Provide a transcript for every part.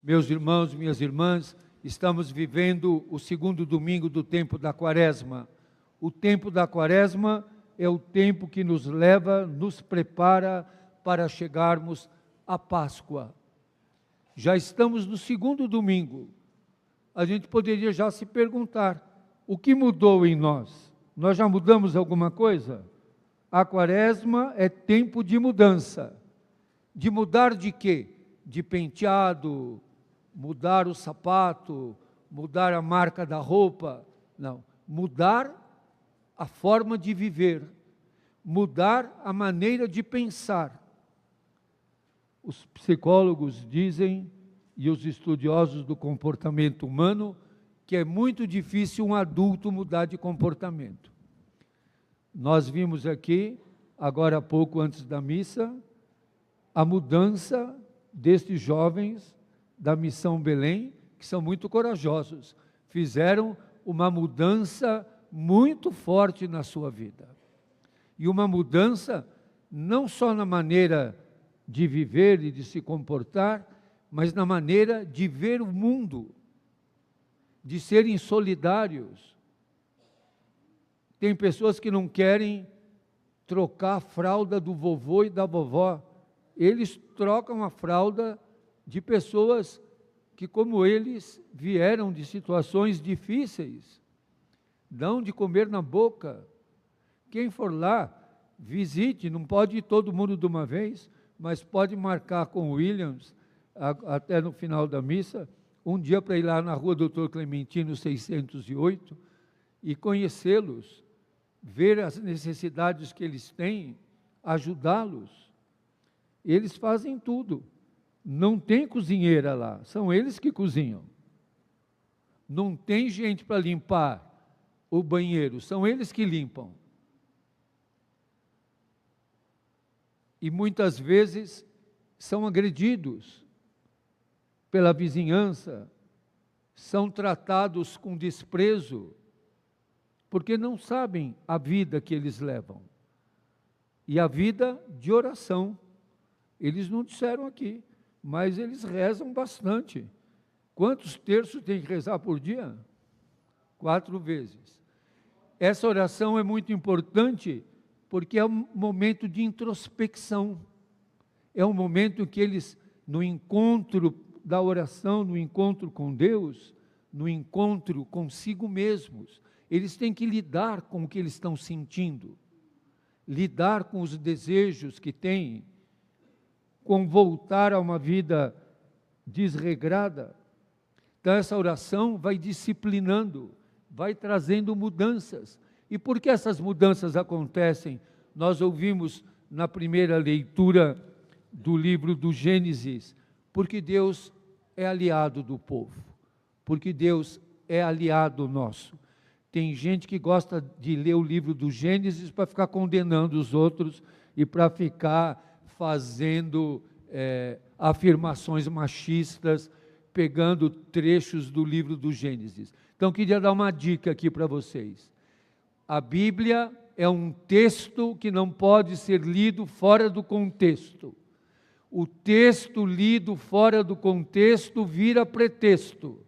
Meus irmãos, minhas irmãs, estamos vivendo o segundo domingo do tempo da Quaresma. O tempo da Quaresma é o tempo que nos leva, nos prepara para chegarmos à Páscoa. Já estamos no segundo domingo. A gente poderia já se perguntar, o que mudou em nós? Nós já mudamos alguma coisa? A Quaresma é tempo de mudança. De mudar de quê? De penteado, mudar o sapato, mudar a marca da roupa. Não, mudar a forma de viver, mudar a maneira de pensar. Os psicólogos dizem, e os estudiosos do comportamento humano, que é muito difícil um adulto mudar de comportamento. Nós vimos aqui, agora há pouco antes da missa, a mudança destes jovens da Missão Belém, que são muito corajosos, fizeram uma mudança muito forte na sua vida. E uma mudança não só na maneira de viver e de se comportar, mas na maneira de ver o mundo, de serem solidários. Tem pessoas que não querem trocar a fralda do vovô e da vovó. Eles trocam a fralda de pessoas que, como eles, vieram de situações difíceis, dão de comer na boca. Quem for lá, visite, não pode ir todo mundo de uma vez, mas pode marcar com o Williams, até no final da missa, um dia para ir lá na rua Doutor Clementino 608 e conhecê-los, ver as necessidades que eles têm, ajudá-los. Eles fazem tudo. Não tem cozinheira lá, são eles que cozinham. Não tem gente para limpar o banheiro, são eles que limpam. E muitas vezes são agredidos pela vizinhança, são tratados com desprezo, porque não sabem a vida que eles levam. E a vida de oração. Eles não disseram aqui, mas eles rezam bastante. Quantos terços tem que rezar por dia? 4 vezes. Essa oração é muito importante, porque é um momento de introspecção. É um momento que eles, no encontro da oração, no encontro com Deus, no encontro consigo mesmos, eles têm que lidar com o que eles estão sentindo, lidar com os desejos que têm, com voltar a uma vida desregrada. Então essa oração vai disciplinando, vai trazendo mudanças. E por que essas mudanças acontecem? Nós ouvimos na primeira leitura do livro do Gênesis, porque Deus é aliado do povo, porque Deus é aliado nosso. Tem gente que gosta de ler o livro do Gênesis para ficar condenando os outros e para ficar fazendo afirmações machistas, pegando trechos do livro do Gênesis. Então, queria dar uma dica aqui para vocês. A Bíblia é um texto que não pode ser lido fora do contexto. O texto lido fora do contexto vira pretexto.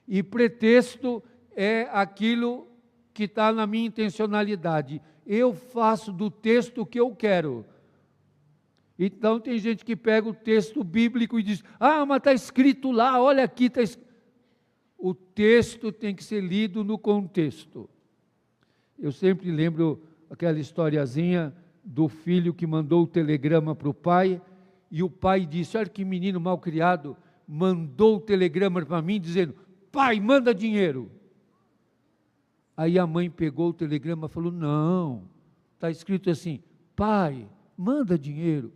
E pretexto é aquilo que está na minha intencionalidade. Eu faço do texto o que eu quero. Então tem gente que pega o texto bíblico e diz, mas está escrito lá, olha aqui, está escrito. O texto tem que ser lido no contexto. Eu sempre lembro aquela historiazinha do filho que mandou o telegrama para o pai, e o pai disse, olha que menino mal criado, mandou o telegrama para mim dizendo, pai, manda dinheiro. Aí a mãe pegou o telegrama e falou, não, está escrito assim, pai, manda dinheiro.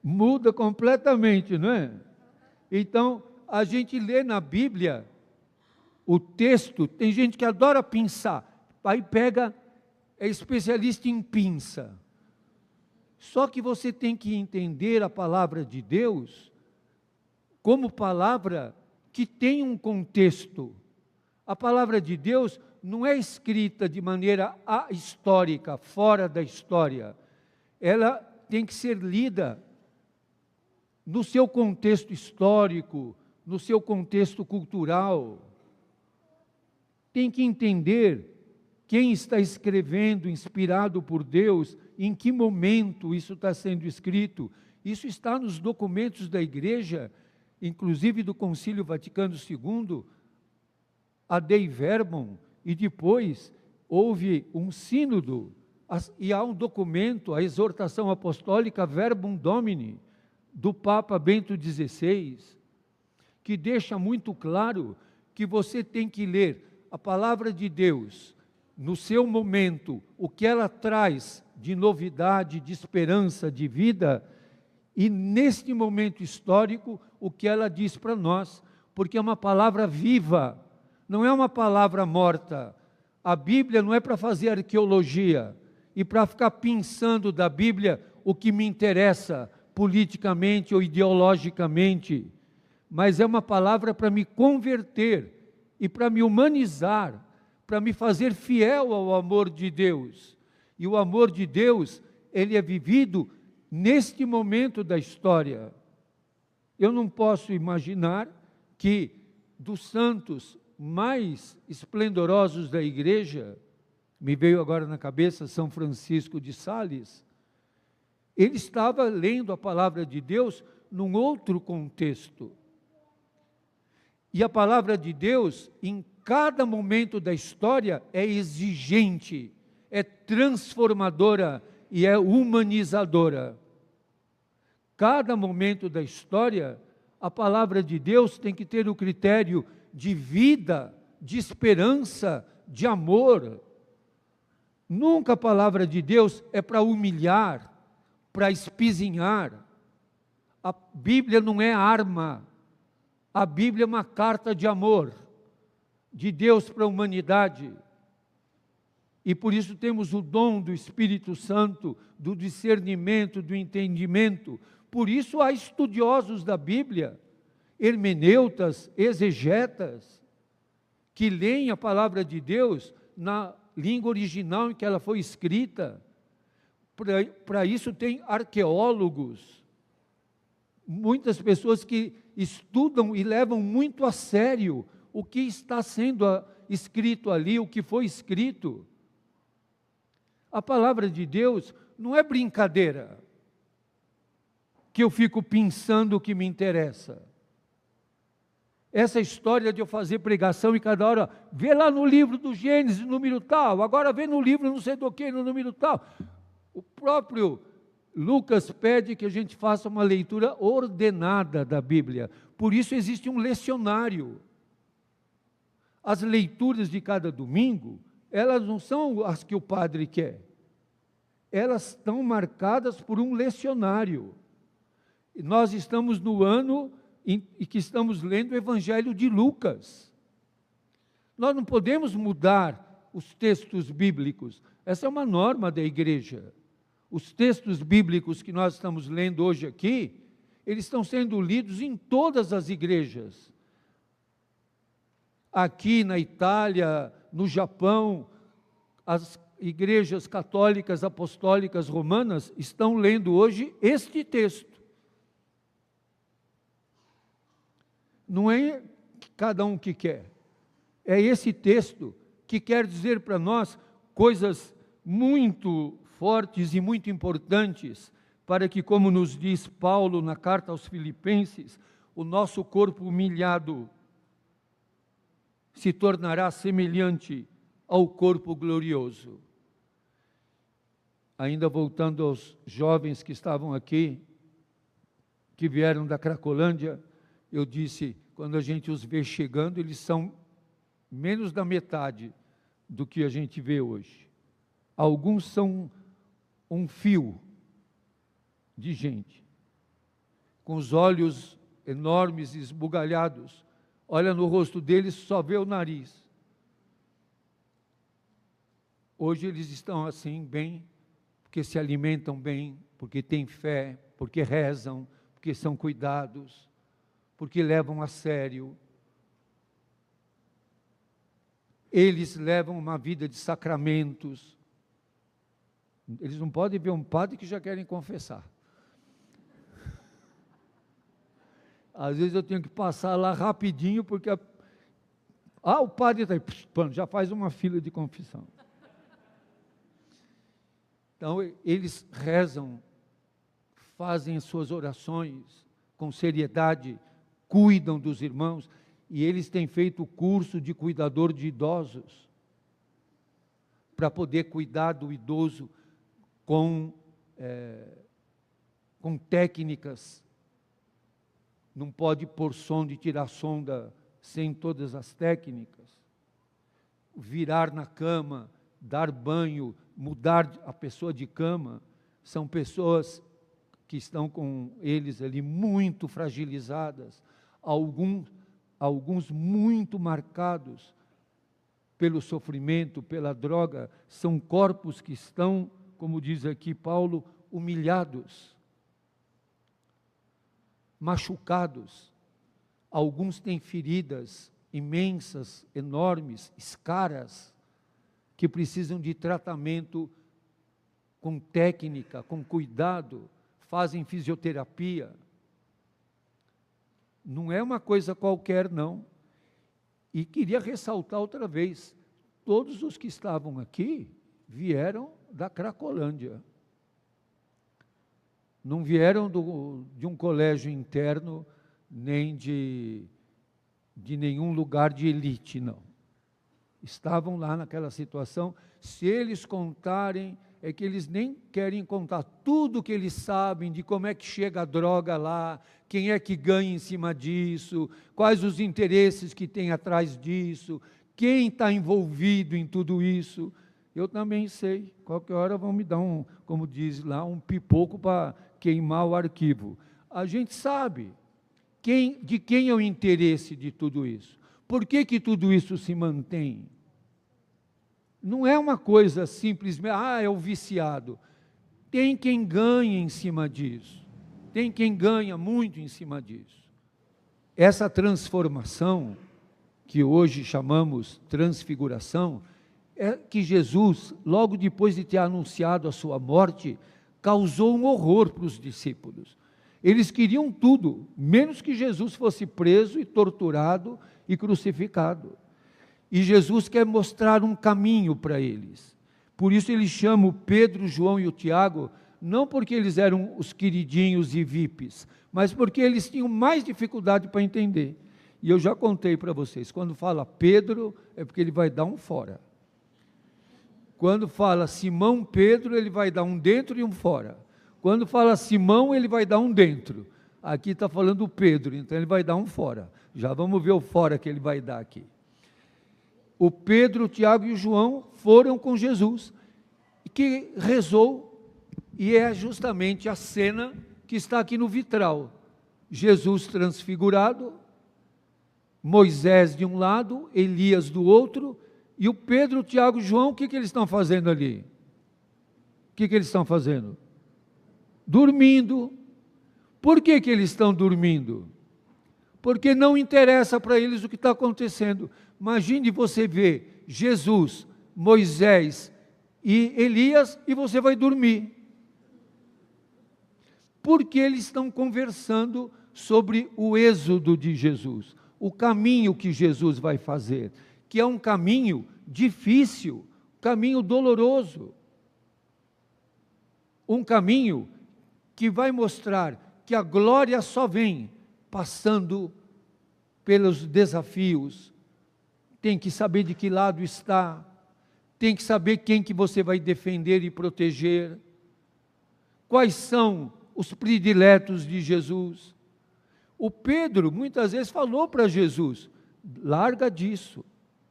Muda completamente, não é? Então, a gente lê na Bíblia o texto, tem gente que adora pinçar, aí pega, é especialista em pinça. Só que você tem que entender a palavra de Deus como palavra que tem um contexto. A palavra de Deus não é escrita de maneira histórica, fora da história. Ela tem que ser lida no seu contexto histórico, no seu contexto cultural. Tem que entender quem está escrevendo, inspirado por Deus, em que momento isso está sendo escrito. Isso está nos documentos da Igreja, inclusive do Concílio Vaticano II, a Dei Verbum, e depois houve um sínodo, e há um documento, a exortação apostólica Verbum Domini, do Papa Bento XVI, que deixa muito claro que você tem que ler a palavra de Deus no seu momento, o que ela traz de novidade, de esperança, de vida, e neste momento histórico, o que ela diz para nós, porque é uma palavra viva, não é uma palavra morta. A Bíblia não é para fazer arqueologia e para ficar pensando da Bíblia o que me interessa politicamente ou ideologicamente, mas é uma palavra para me converter e para me humanizar, para me fazer fiel ao amor de Deus. E o amor de Deus, ele é vivido neste momento da história. Eu não posso imaginar que dos santos mais esplendorosos da igreja, me veio agora na cabeça São Francisco de Sales, ele estava lendo a palavra de Deus num outro contexto. E a palavra de Deus, em cada momento da história, é exigente, é transformadora e é humanizadora. Cada momento da história, a palavra de Deus tem que ter o critério de vida, de esperança, de amor. Nunca a palavra de Deus é para humilhar, para espizinhar. A Bíblia não é arma, a Bíblia é uma carta de amor, de Deus para a humanidade. E por isso temos o dom do Espírito Santo, do discernimento, do entendimento. Por isso há estudiosos da Bíblia, hermeneutas, exegetas, que leem a palavra de Deus na língua original em que ela foi escrita. Para isso tem arqueólogos, muitas pessoas que estudam e levam muito a sério o que está sendo escrito ali, o que foi escrito. A palavra de Deus não é brincadeira, que eu fico pensando o que me interessa. Essa história de eu fazer pregação e cada hora, vê lá no livro do Gênesis, número tal, agora vê no livro não sei do que, no número tal. O próprio Lucas pede que a gente faça uma leitura ordenada da Bíblia. Por isso existe um lecionário. As leituras de cada domingo, elas não são as que o padre quer. Elas estão marcadas por um lecionário. E nós estamos no ano em que estamos lendo o Evangelho de Lucas. Nós não podemos mudar os textos bíblicos. Essa é uma norma da igreja. Os textos bíblicos que nós estamos lendo hoje aqui, eles estão sendo lidos em todas as igrejas. Aqui na Itália, no Japão, as igrejas católicas, apostólicas, romanas, estão lendo hoje este texto. Não é cada um que quer, é esse texto que quer dizer para nós coisas muito fortes e muito importantes, para que, como nos diz Paulo na carta aos Filipenses, o nosso corpo humilhado se tornará semelhante ao corpo glorioso. Ainda voltando aos jovens que estavam aqui, que vieram da Cracolândia, eu disse, quando a gente os vê chegando, eles são menos da metade do que a gente vê hoje. Alguns são um fio de gente, com os olhos enormes, esbugalhados, olha no rosto deles, só vê o nariz. Hoje eles estão assim, bem, porque se alimentam bem, porque têm fé, porque rezam, porque são cuidados, porque levam a sério. Eles levam uma vida de sacramentos, Eles não podem ver um padre que já querem confessar. Às vezes eu tenho que passar lá rapidinho, porque o padre está aí, pronto, já faz uma fila de confissão. Então, eles rezam, fazem as suas orações com seriedade, cuidam dos irmãos, e eles têm feito o curso de cuidador de idosos, para poder cuidar do idoso com técnicas. Não pode pôr sonda e tirar sonda sem todas as técnicas. Virar na cama, dar banho, mudar a pessoa de cama, são pessoas que estão com eles ali muito fragilizadas, alguns muito marcados pelo sofrimento, pela droga, são corpos que estão, como diz aqui Paulo, humilhados, machucados, alguns têm feridas imensas, enormes, escaras, que precisam de tratamento com técnica, com cuidado, fazem fisioterapia. Não é uma coisa qualquer, não. E queria ressaltar outra vez, todos os que estavam aqui vieram da Cracolândia. Não vieram de um colégio interno, nem de nenhum lugar de elite, não. Estavam lá naquela situação. Se eles contarem, é que eles nem querem contar tudo que eles sabem de como é que chega a droga lá, quem é que ganha em cima disso, quais os interesses que tem atrás disso, quem está envolvido em tudo isso. Eu também sei, qualquer hora vão me dar como diz lá, um pipoco para queimar o arquivo. A gente sabe de quem é o interesse de tudo isso. Por que tudo isso se mantém? Não é uma coisa simplesmente, é o viciado. Tem quem ganha em cima disso. Tem quem ganha muito em cima disso. Essa transformação, que hoje chamamos transfiguração, é que Jesus, logo depois de ter anunciado a sua morte, causou um horror para os discípulos. Eles queriam tudo, menos que Jesus fosse preso e torturado e crucificado. E Jesus quer mostrar um caminho para eles. Por isso ele chama o Pedro, o João e o Tiago, não porque eles eram os queridinhos e VIPs, mas porque eles tinham mais dificuldade para entender. E eu já contei para vocês, quando fala Pedro, é porque ele vai dar um fora. Quando fala Simão Pedro, ele vai dar um dentro e um fora. Quando fala Simão, ele vai dar um dentro. Aqui está falando Pedro, então ele vai dar um fora. Já vamos ver o fora que ele vai dar aqui. O Pedro, o Tiago e o João foram com Jesus, que rezou, e é justamente a cena que está aqui no vitral. Jesus transfigurado, Moisés de um lado, Elias do outro, e o Pedro, o Tiago e o João, o que eles estão fazendo ali? O que eles estão fazendo? Dormindo. Por que eles estão dormindo? Porque não interessa para eles o que está acontecendo. Imagine você ver Jesus, Moisés e Elias e você vai dormir. Porque eles estão conversando sobre o êxodo de Jesus, o caminho que Jesus vai fazer, que é um caminho difícil, caminho doloroso, um caminho que vai mostrar que a glória só vem passando pelos desafios. Tem que saber de que lado está, tem que saber quem que você vai defender e proteger, quais são os prediletos de Jesus. O Pedro muitas vezes falou para Jesus, larga disso,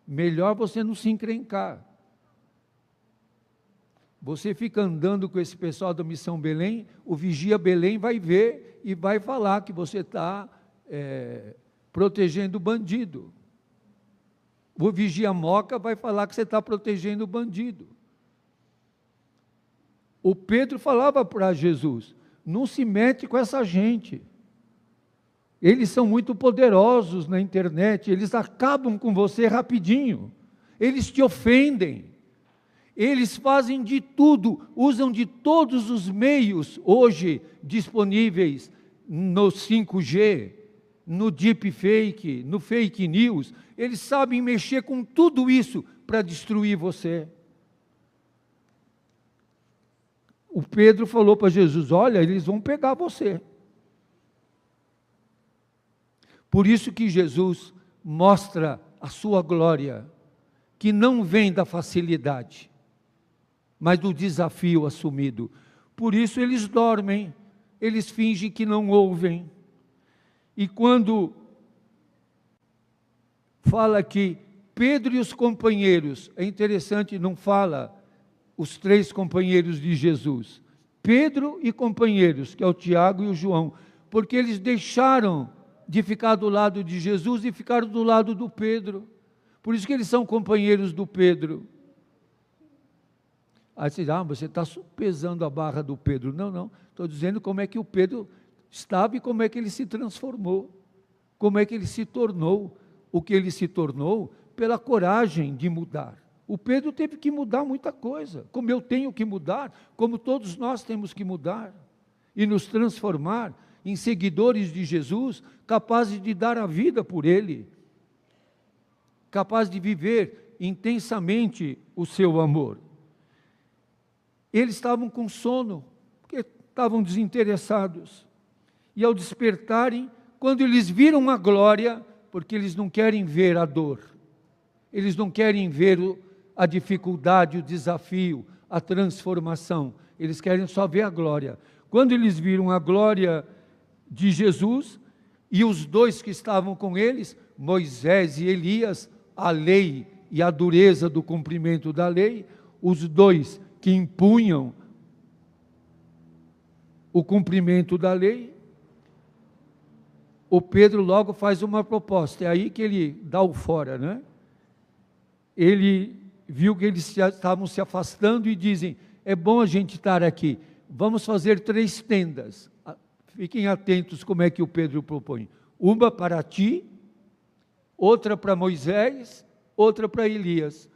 melhor você não se encrencar. Você fica andando com esse pessoal da Missão Belém, o Vigia Belém vai ver e vai falar que você está protegendo o bandido. O Vigia Moca vai falar que você está protegendo o bandido. O Pedro falava para Jesus, não se mete com essa gente. Eles são muito poderosos na internet, eles acabam com você rapidinho. Eles te ofendem. Eles fazem de tudo, usam de todos os meios hoje disponíveis no 5G, no deepfake, no fake news. Eles sabem mexer com tudo isso para destruir você. O Pedro falou para Jesus: olha, eles vão pegar você. Por isso que Jesus mostra a sua glória, que não vem da facilidade, mas do desafio assumido. Por isso eles dormem, eles fingem que não ouvem. E quando fala que Pedro e os companheiros, é interessante, não fala os 3 companheiros de Jesus, Pedro e companheiros, que é o Tiago e o João, porque eles deixaram de ficar do lado de Jesus e ficaram do lado do Pedro. Por isso que eles são companheiros do Pedro. Aí você diz: você está pesando a barra do Pedro. Não, estou dizendo como é que o Pedro estava e como é que ele se transformou, como é que ele se tornou o que ele se tornou, pela coragem de mudar. O Pedro teve que mudar muita coisa, como eu tenho que mudar, como todos nós temos que mudar, e nos transformar em seguidores de Jesus, capazes de dar a vida por Ele, capazes de viver intensamente o seu amor. Eles estavam com sono, porque estavam desinteressados, e ao despertarem, quando eles viram a glória, porque eles não querem ver a dor, eles não querem ver a dificuldade, o desafio, a transformação, eles querem só ver a glória. Quando eles viram a glória de Jesus, e os 2 que estavam com eles, Moisés e Elias, a lei e a dureza do cumprimento da lei, os 2 que impunham o cumprimento da lei, o Pedro logo faz uma proposta, é aí que ele dá o fora, né? Ele viu que eles estavam se afastando e dizem: é bom a gente estar aqui, vamos fazer 3 tendas. Fiquem atentos como é que o Pedro propõe: uma para ti, outra para Moisés, outra para Elias.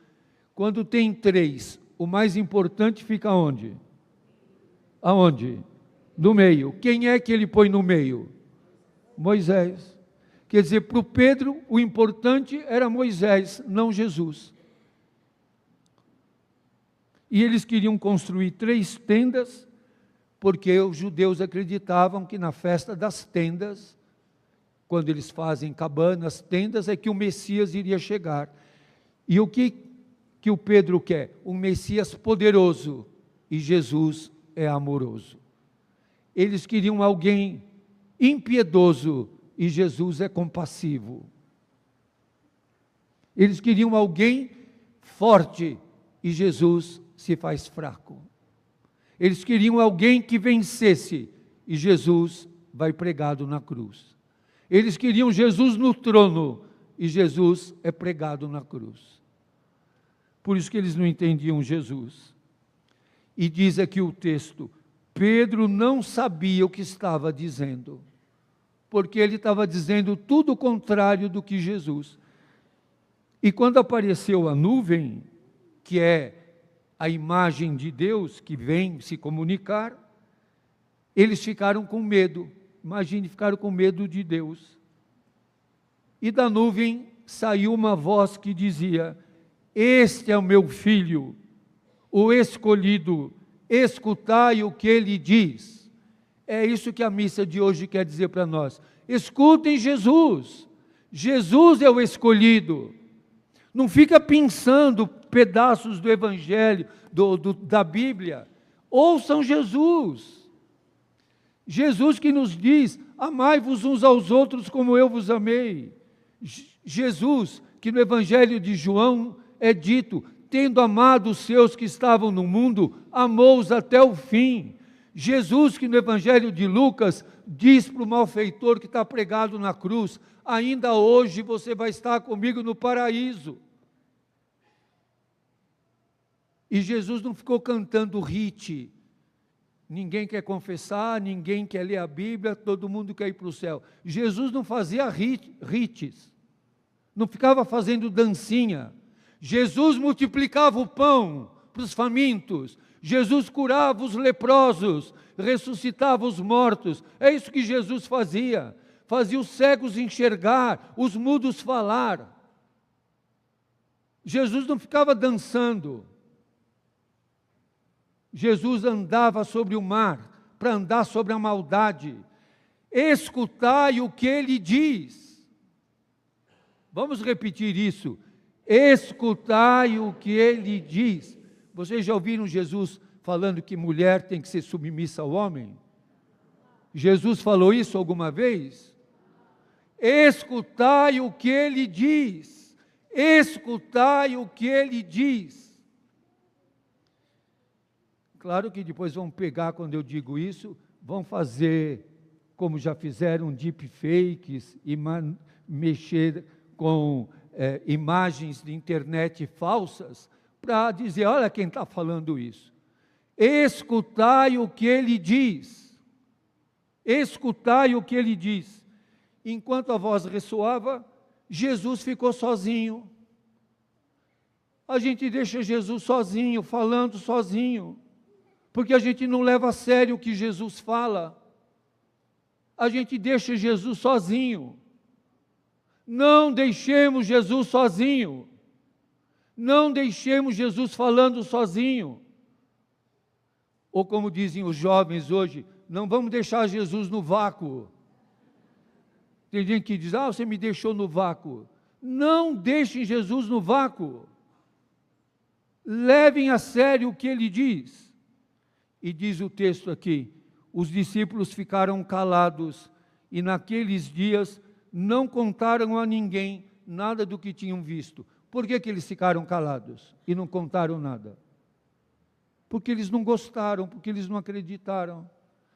Quando tem 3, o mais importante fica onde? Aonde? No meio. Quem é que ele põe no meio? Moisés. Quer dizer, para o Pedro, o importante era Moisés, não Jesus. E eles queriam construir 3 tendas, porque os judeus acreditavam que na festa das tendas, quando eles fazem cabanas, tendas, é que o Messias iria chegar. E o que o Pedro quer? Um Messias poderoso, e Jesus é amoroso. Eles queriam alguém impiedoso, e Jesus é compassivo. Eles queriam alguém forte, e Jesus se faz fraco. Eles queriam alguém que vencesse, e Jesus vai pregado na cruz. Eles queriam Jesus no trono, e Jesus é pregado na cruz. Por isso que eles não entendiam Jesus. E diz aqui o texto: Pedro não sabia o que estava dizendo, porque ele estava dizendo tudo o contrário do que Jesus. E quando apareceu a nuvem, que é a imagem de Deus que vem se comunicar, eles ficaram com medo. Imagine, ficaram com medo de Deus. E da nuvem saiu uma voz que dizia: este é o meu filho, o escolhido, escutai o que ele diz. É isso que a missa de hoje quer dizer para nós. Escutem Jesus. Jesus é o escolhido. Não fica pensando pedaços do Evangelho, da Bíblia. Ouçam Jesus. Jesus que nos diz: amai-vos uns aos outros como eu vos amei. Jesus que no Evangelho de João é dito: tendo amado os seus que estavam no mundo, amou-os até o fim. Jesus que no Evangelho de Lucas diz para o malfeitor que está pregado na cruz: ainda hoje você vai estar comigo no paraíso. E Jesus não ficou cantando hit. Ninguém quer confessar, ninguém quer ler a Bíblia, todo mundo quer ir para o céu. Jesus não fazia hits, não ficava fazendo dancinha. Jesus multiplicava o pão, para os famintos. Jesus curava os leprosos, ressuscitava os mortos. É isso que Jesus fazia. Fazia os cegos enxergar, os mudos falar. Jesus não ficava dançando. Jesus andava sobre o mar, para andar sobre a maldade. Escutai o que ele diz. Vamos repetir isso. Escutai o que ele diz. Vocês já ouviram Jesus falando que mulher tem que ser submissa ao homem? Jesus falou isso alguma vez? Escutai o que ele diz. Escutai o que ele diz. Claro que depois vão pegar, quando eu digo isso, vão fazer, como já fizeram, deepfakes e mexer com imagens de internet falsas, para dizer, olha quem está falando isso. Escutai o que ele diz. Escutai o que ele diz. Enquanto a voz ressoava, Jesus ficou sozinho. A gente deixa Jesus sozinho, falando sozinho, porque a gente não leva a sério o que Jesus fala. A gente deixa Jesus sozinho. Não deixemos Jesus sozinho. Não deixemos Jesus falando sozinho. Ou como dizem os jovens hoje, não vamos deixar Jesus no vácuo. Tem gente que diz, você me deixou no vácuo. Não deixem Jesus no vácuo. Levem a sério o que ele diz. E diz o texto aqui, os discípulos ficaram calados e naqueles dias não contaram a ninguém nada do que tinham visto. Por que eles ficaram calados e não contaram nada? Porque eles não gostaram, porque eles não acreditaram.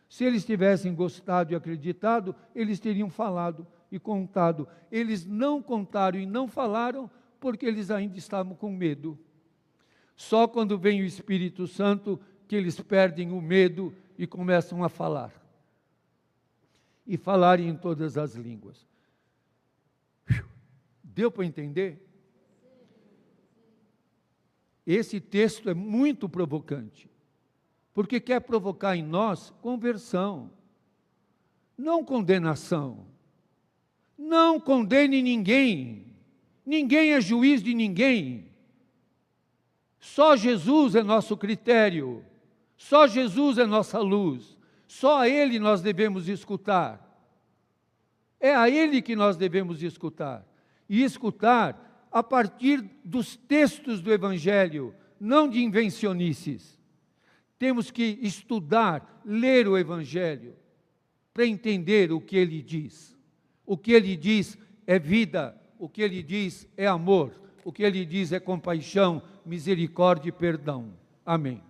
Se eles tivessem gostado e acreditado, eles teriam falado e contado. Eles não contaram e não falaram, porque eles ainda estavam com medo. Só quando vem o Espírito Santo que eles perdem o medo e começam a falar. E falarem em todas as línguas. Deu para entender? Esse texto é muito provocante, porque quer provocar em nós conversão, não condenação. Não condene ninguém. Ninguém é juiz de ninguém. Só Jesus é nosso critério. Só Jesus é nossa luz. Só a Ele nós devemos escutar. É a Ele que nós devemos escutar. E escutar a partir dos textos do Evangelho, não de invencionices. Temos que estudar, ler o Evangelho, para entender o que ele diz. O que ele diz é vida, o que ele diz é amor, o que ele diz é compaixão, misericórdia e perdão. Amém.